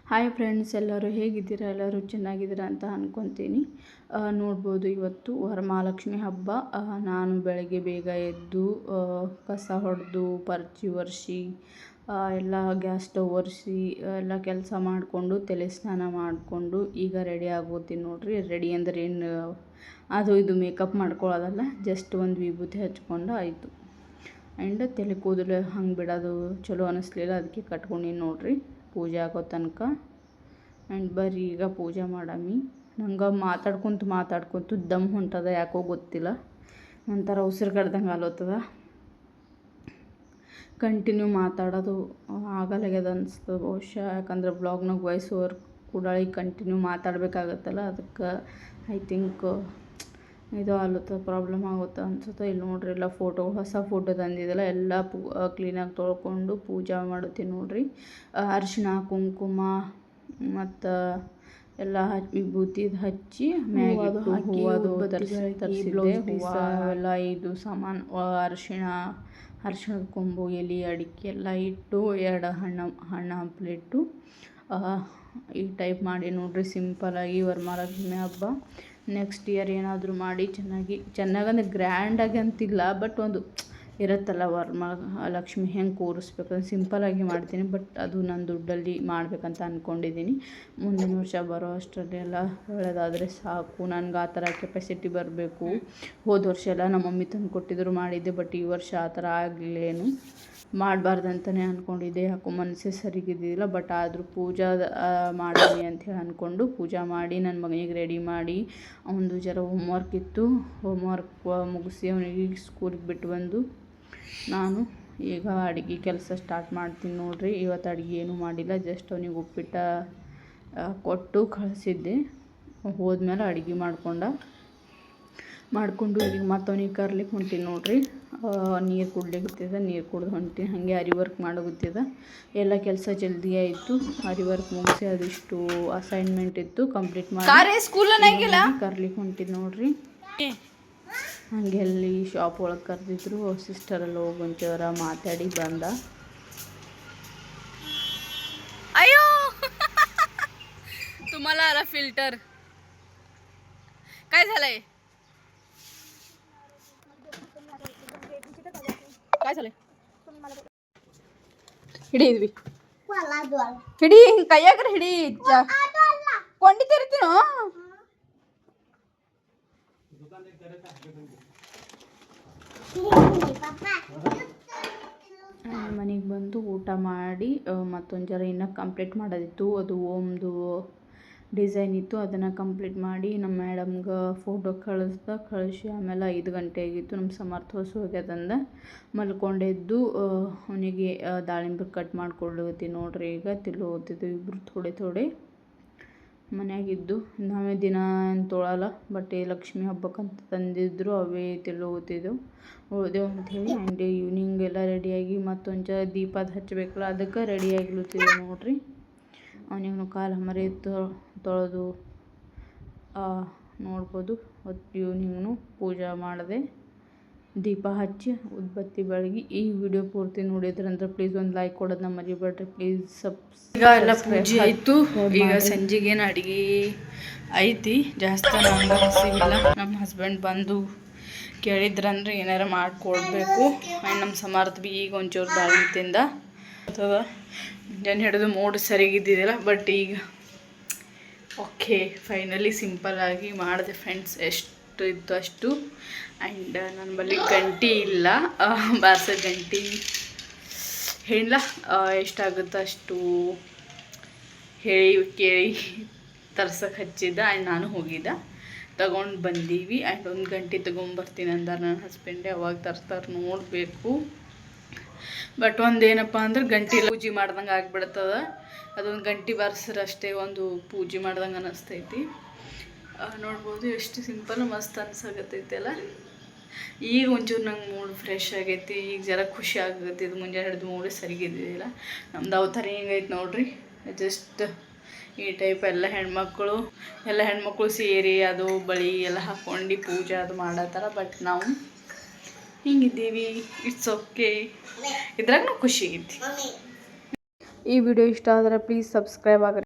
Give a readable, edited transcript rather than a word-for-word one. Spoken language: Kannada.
ಹಾಯ್ ಫ್ರೆಂಡ್ಸ್, ಎಲ್ಲರೂ ಹೇಗಿದ್ದೀರಾ? ಎಲ್ಲರೂ ಚೆನ್ನಾಗಿದ್ದೀರಾ ಅಂತ ಅಂದ್ಕೊತೀನಿ. ನೋಡ್ಬೋದು, ಇವತ್ತು ವರಮಹಾಲಕ್ಷ್ಮಿ ಹಬ್ಬ. ನಾನು ಬೆಳಗ್ಗೆ ಬೇಗ ಎದ್ದು ಕಸ ಹೊಡೆದು ಪರ್ಚಿ ಒರೆಸಿ ಎಲ್ಲ ಗ್ಯಾಸ್ ಸ್ಟವ್ ಒರೆಸಿ ಎಲ್ಲ ಕೆಲಸ ಮಾಡಿಕೊಂಡು ತಲೆ ಸ್ನಾನ ಮಾಡಿಕೊಂಡು ಈಗ ರೆಡಿ ಆಗೋತೀನಿ ನೋಡ್ರಿ. ರೆಡಿ ಅಂದರೆ ಏನು ಅದು ಇದು ಮೇಕಪ್ ಮಾಡ್ಕೊಳ್ಳೋದಲ್ಲ, ಜಸ್ಟ್ ಒಂದು ವಿಭೂತಿ ಹಚ್ಕೊಂಡು ಆಯಿತು. ಆ್ಯಂಡ್ ತಲೆ ಕೂದಲು ಹಂಗೆ ಬಿಡೋದು ಚಲೋ ಅನ್ನಿಸ್ಲಿಲ್ಲ, ಅದಕ್ಕೆ ಕಟ್ಕೊಂಡಿನಿ ನೋಡ್ರಿ ಪೂಜೆ ಆಗೋ ತನಕ. ಆ್ಯಂಡ್ ಬರ್ರಿ ಈಗ ಪೂಜೆ ಮಾಡಮಿ. ನಂಗೆ ಮಾತಾಡ್ಕೊಂತ ದಮ್ ಹೊಂಟದ, ಯಾಕೋ ಗೊತ್ತಿಲ್ಲ, ಒಂಥರ ಉಸಿರು ಕಡ್ದಂಗೆ ಆಲೋತದ. ಕಂಟಿನ್ಯೂ ಮಾತಾಡೋದು ಆಗಲಾಗ್ಯದ ಅನಿಸ್ತದೆ ಬಹುಶಃ, ಯಾಕಂದ್ರೆ ಬ್ಲಾಗ್ನಾಗ ವಾಯ್ಸ್ ಓವರ್ ಕೂಡ ಈಗ ಕಂಟಿನ್ಯೂ ಮಾತಾಡಬೇಕಾಗತ್ತಲ್ಲ, ಅದಕ್ಕೆ ಐ ಥಿಂಕ್ ಇದು ಆಲುತ್ತ ಪ್ರಾಬ್ಲಮ್ ಆಗುತ್ತೆ ಅನ್ಸುತ್ತೆ. ಇಲ್ಲಿ ನೋಡ್ರಿ, ಎಲ್ಲ ಹೊಸ ಫೋಟೋ ತಂದಿದ್ದೆಲ್ಲ ಎಲ್ಲ ಕ್ಲೀನಾಗಿ ತೊಳ್ಕೊಂಡು ಪೂಜೆ ಮಾಡುತ್ತೀನಿ ನೋಡ್ರಿ. ಅರಿಶಿಣ ಕುಂಕುಮ ಮತ್ತು ಎಲ್ಲ ವಿಭೂತಿ ಹಚ್ಚಿ ಮ್ಯಾಗಿಟ್ಟು ಹೂವು ತರಿಸಿದ್ದೆ. ಹೂವು ಎಲ್ಲ ಇದು ಸಾಮಾನು, ಅರಿಶಿಣದ ಕೊಂಬು, ಎಲೆ, ಅಡಿಕೆ ಎಲ್ಲ ಇಟ್ಟು 2 ಹಣ್ಣು ಹಂಪಲಿಟ್ಟು ಈ ಟೈಪ್ ಮಾಡಿ ನೋಡ್ರಿ. ಸಿಂಪಲಾಗಿ ವರಮಹಾಲಕ್ಷ್ಮಿ ಹಬ್ಬ. ನೆಕ್ಸ್ಟ್ ಇಯರ್ ಏನಾದರೂ ಮಾಡಿ ಚೆನ್ನಾಗಂದ್ರೆ ಗ್ರ್ಯಾಂಡಾಗಿ ಅಂತಿಲ್ಲ, ಬಟ್ ಒಂದು ಇರುತ್ತಲ್ಲ ವರಮಹಾಲಕ್ಷ್ಮಿ ಹೆಂಗೆ ಕೂರಿಸ್ಬೇಕಂದ್ರೆ ಸಿಂಪಲಾಗಿ ಮಾಡ್ತೀನಿ. ಬಟ್ ಅದು ನನ್ನ ದುಡ್ಡಲ್ಲಿ ಮಾಡಬೇಕಂತ ಅಂದ್ಕೊಂಡಿದ್ದೀನಿ. ಮುಂದಿನ ವರ್ಷ ಬರೋ ಅಷ್ಟರಲ್ಲಿ ಎಲ್ಲ ಒಳ್ಳೆಯದಾದರೆ ಸಾಕು. ನನಗೆ ಆ ಥರ ಕೆಪಾಸಿಟಿ ಬರಬೇಕು. ಹೋದ ವರ್ಷ ಎಲ್ಲ ನಮ್ಮ ಮಮ್ಮಿ ತಂದು ಕೊಟ್ಟಿದ್ರು, ಮಾಡಿದ್ದೆ. ಬಟ್ ಈ ವರ್ಷ ಆ ಥರ ಆಗಲೇನು ಮಾಡಬಾರ್ದಂತಲೇ ಅಂದ್ಕೊಂಡಿದ್ದೆ. ಯಾಕೋ ಮನಸ್ಸೇ ಸರಿಗಿದ್ದಿಲ್ಲ. ಬಟ್ ಆದರೂ ಪೂಜಾ ಮಾಡೀನಿ ಅಂಥೇಳಿ ಅಂದ್ಕೊಂಡು ಪೂಜೆ ಮಾಡಿ ನನ್ನ ಮಗನಿಗೆ ರೆಡಿ ಮಾಡಿ ಅವನದು ಜರ ಹೋಮ್ವರ್ಕ್ ಇತ್ತು, ಹೋಮ್ವರ್ಕ್ ಮುಗಿಸಿ ಅವನಿಗೆ ಸ್ಕೂಲಿಗೆ ಬಿಟ್ಟು ಬಂದು ನಾನು ಈಗ ಅಡುಗೆ ಕೆಲಸ ಸ್ಟಾರ್ಟ್ ಮಾಡ್ತೀನಿ ನೋಡ್ರಿ. ಇವತ್ತು ಅಡುಗೆ ಏನೂ ಮಾಡಿಲ್ಲ, ಜಸ್ಟ್ ಅವನಿಗೆ ಉಪ್ಪಿಟ್ಟು ಕೊಟ್ಟು ಕಳಿಸಿದ್ದೆ. ಹೋದ್ಮೇಲೆ ಅಡುಗೆ ಮಾಡಿಕೊಂಡು ಈಗ ಮತ್ತು ಅವನಿಗೆ ಕರ್ಲಿಕ್ಕೆ ಹೊಂಟೀನಿ ನೋಡ್ರಿ. ನೀರು ಕುಡ್ಲಿಕ್ಕೆ ನೀರು ಕುಡ್ದು ಹೊಂಟೀನಿ. ಹಾಗೆ ಅರಿ ವರ್ಕ್ ಮಾಡೋಗುತ್ತಿದೆ. ಎಲ್ಲ ಕೆಲಸ ಜಲ್ದಿ ಆಯಿತು. ಅರಿ ವರ್ಕ್ ಮುಗಿಸಿ ಅದಿಷ್ಟು ಅಸೈನ್ಮೆಂಟ್ ಇತ್ತು, ಕಂಪ್ಲೀಟ್ ಮಾಡಿ ಕರ್ಲಿಕ್ಕೆ ಹೊಂಟೀನಿ ನೋಡ್ರಿ. ಹಾಗೆ ಅಲ್ಲಿ ಶಾಪ್ ಒಳಗೆ ಕರೆದಿದ್ರು, ಸಿಸ್ಟರಲ್ಲಿ ಹೋಗಿ ಒಂಚೂರ ಮಾತಾಡಿ ಬಂದ. ಅಯ್ಯೋ तुम्हाला आला फिल्टर. काय झालंय? ಹಿಡಿದ್ವಿ, ಹಿಡಿ ಕೈಯಾಗ್ರ ಹಿಡಿ, ಕೊಂಡಿ ತಿರ್ತೀನೋ. ಮನೆಗೆ ಬಂದು ಊಟ ಮಾಡಿ ಮತ್ತೊಂದು ಜರ ಇನ್ನೂ ಕಂಪ್ಲೀಟ್ ಮಾಡೋದಿತ್ತು. ಅದು ಓಮ್ದು ಡಿಸೈನ್ ಇತ್ತು, ಅದನ್ನು ಕಂಪ್ಲೀಟ್ ಮಾಡಿ ನಮ್ಮ ಮೇಡಮ್ಗೆ ಫೋಟೋ ಕಳಿಸಿ ಆಮೇಲೆ 5 ಗಂಟೆ ಆಗಿತ್ತು. ನಮ್ಮ ಸಮರ್ಥ ಹೊಸ ಹೋಗ್ಯದಂದ ಮಲ್ಕೊಂಡೆದ್ದು ಅವನಿಗೆ ದಾಳಿಂಬೆ ಕಟ್ ಮಾಡ್ಕೊಡ್ಲತ್ತೀನಿ ನೋಡ್ರಿ. ಈಗ ತಿಲ್ಲು ಓದ್ತಿದ್ವು ಇಬ್ಬರು ಥೋಡೆ ಮನೆಯಾಗಿದ್ದು. ನಾವೇ ದಿನ ತೊಳಲ್ಲ, ಬಟ್ ಲಕ್ಷ್ಮಿ ಹಬ್ಬಕ್ಕಂತ ತಂದಿದ್ರು, ಅವೇ ತಿಲ್ಲು ಓದ್ತಿದ್ದೆವು ಉಳ್ದೇವು ಅಂಥೇಳಿ. ಆ್ಯಂಡ್ ಈವ್ನಿಂಗ್ ಎಲ್ಲ ರೆಡಿಯಾಗಿ ಮತ್ತೊಂದು ದೀಪದ ಹಚ್ಚಬೇಕಲ್ಲ, ಅದಕ್ಕೆ ರೆಡಿಯಾಗಿಲತ್ತಿದ್ದೆ ನೋಡ್ರಿ. ಅವನಿಗೂ ಕಾಲು ಮರಿ ತೊಳೆದು ನೋಡ್ಬೋದು. ಈವ್ನಿಂಗ್ನು ಪೂಜೆ ಮಾಡಿದೆ, ದೀಪ ಹಚ್ಚಿ ಉದ್ಬತ್ತಿ ಬೆಳಗಿ. ಈ ವಿಡಿಯೋ ಪೂರ್ತಿ ನೋಡಿದ್ರಂದ್ರೆ ಪ್ಲೀಸ್ ಒಂದು ಲೈಕ್ ಕೊಡೋದನ್ನ ಮರಿಬೇಡ್ರಿ ಪ್ಲೀಸ್. ಈಗ ಎಲ್ಲ ಪೂಜೆ ಆಯಿತು. ಈಗ ಸಂಜೆಗೇನು ಅಡುಗೆ ಐತಿ, ಜಾಸ್ತಿ ನಂಗೆ ಹಸಿವಿಲ್ಲ. ನಮ್ಮ ಹಸ್ಬೆಂಡ್ ಬಂದು ಕೇಳಿದ್ರಂದ್ರೆ ಏನಾರ ಮಾಡಿಕೊಡ್ಬೇಕು. ಆ್ಯಂಡ್ ನಮ್ಮ ಸಮರ್ಥ ಬಿ ಈಗ ಒಂಚೂರು ದಾಳಿಂಬೆ ತಿಂದ ಅಥವಾ ಮುಂಜಾನೆ ಹಿಡಿದು ಮೂಡ್ ಸರಿಗಿದ್ದಿದ್ದಿಲ್ಲ. ಬಟ್ ಈಗ ಓಕೆ, ಫೈನಲಿ ಸಿಂಪಲ್ಲಾಗಿ ಮಾಡಿದೆ ಫ್ರೆಂಡ್ಸ್. ಎಷ್ಟು ಇತ್ತು ಅಷ್ಟು. ಆ್ಯಂಡ್ ನನ್ನ ಬಳಿ ಗಂಟೆ ಇಲ್ಲ, ಬಾರ್ಸೋ ಗಂಟೆ ಹೇಳಿಲ್ಲ, ಎಷ್ಟಾಗುತ್ತೋ ಅಷ್ಟು ಕೇಳಿ ತರ್ಸಕ್ಕೆ ಹಚ್ಚಿದ್ದ. ಆ್ಯಂಡ್ ನಾನು ಹೋಗಿದ್ದೆ, ತಗೊಂಡು ಬಂದೀವಿ. ಆ್ಯಂಡ್ 1 ಗಂಟೆ ತೊಗೊಂಬರ್ತೀನಿ ಅಂದಾರೆ ನನ್ನ ಹಸ್ಬೆಂಡೇ, ಅವಾಗ ತರ್ತಾರೆ ನೋಡಬೇಕು. ಬಟ್ ಒಂದೇನಪ್ಪ ಅಂದ್ರೆ ಗಂಟೆ ಪೂಜೆ ಮಾಡ್ದಂಗೆ ಆಗಿಬಿಡ್ತದ. ಅದೊಂದು ಗಂಟೆ ಬಾರಿಸ್ರೆ ಅಷ್ಟೇ ಒಂದು ಪೂಜೆ ಮಾಡ್ದಂಗೆ ಅನ್ನಿಸ್ತೈತಿ. ನೋಡ್ಬೋದು ಎಷ್ಟು ಸಿಂಪಲ್ ಮಸ್ತ್ ಅನ್ಸಾಗತ್ತೈತೆಲ್ಲ. ಈಗ ಒಂಚೂರು ನಂಗೆ ಮೂಡ್ ಫ್ರೆಶ್ ಆಗೈತಿ, ಈಗ ಜರ ಖುಷಿ ಆಗತ್ತೆ. ಇದು ಮುಂಜಾನೆ ಹಿಡಿದು ಮೂಡ್ ಸರಿಗಿದ್ದಿಲ್ಲ. ನಮ್ದು ಅವತಾರ ಹಿಂಗೈತೆ ನೋಡ್ರಿ. ಜಸ್ಟ್ ಈ ಟೈಪ್ ಎಲ್ಲ ಹೆಣ್ಮಕ್ಳು ಸೇರಿ ಅದು ಬಳಿ ಎಲ್ಲ ಹಾಕ್ಕೊಂಡು ಪೂಜೆ ಅದು ಮಾಡತ್ತಾರ. ಬಟ್ ನಾವು ಹಿಂಗಿದ್ದೀವಿ, ಇಟ್ಸ್ ಓಕೆ. ಇದ್ರಾಗ ನಾವು ಖುಷಿ ಐತಿ. ಈ ವಿಡಿಯೋ ಇಷ್ಟ ಆದರೆ ಪ್ಲೀಸ್ ಸಬ್ಸ್ಕ್ರೈಬ್ ಆಗ್ರಿ.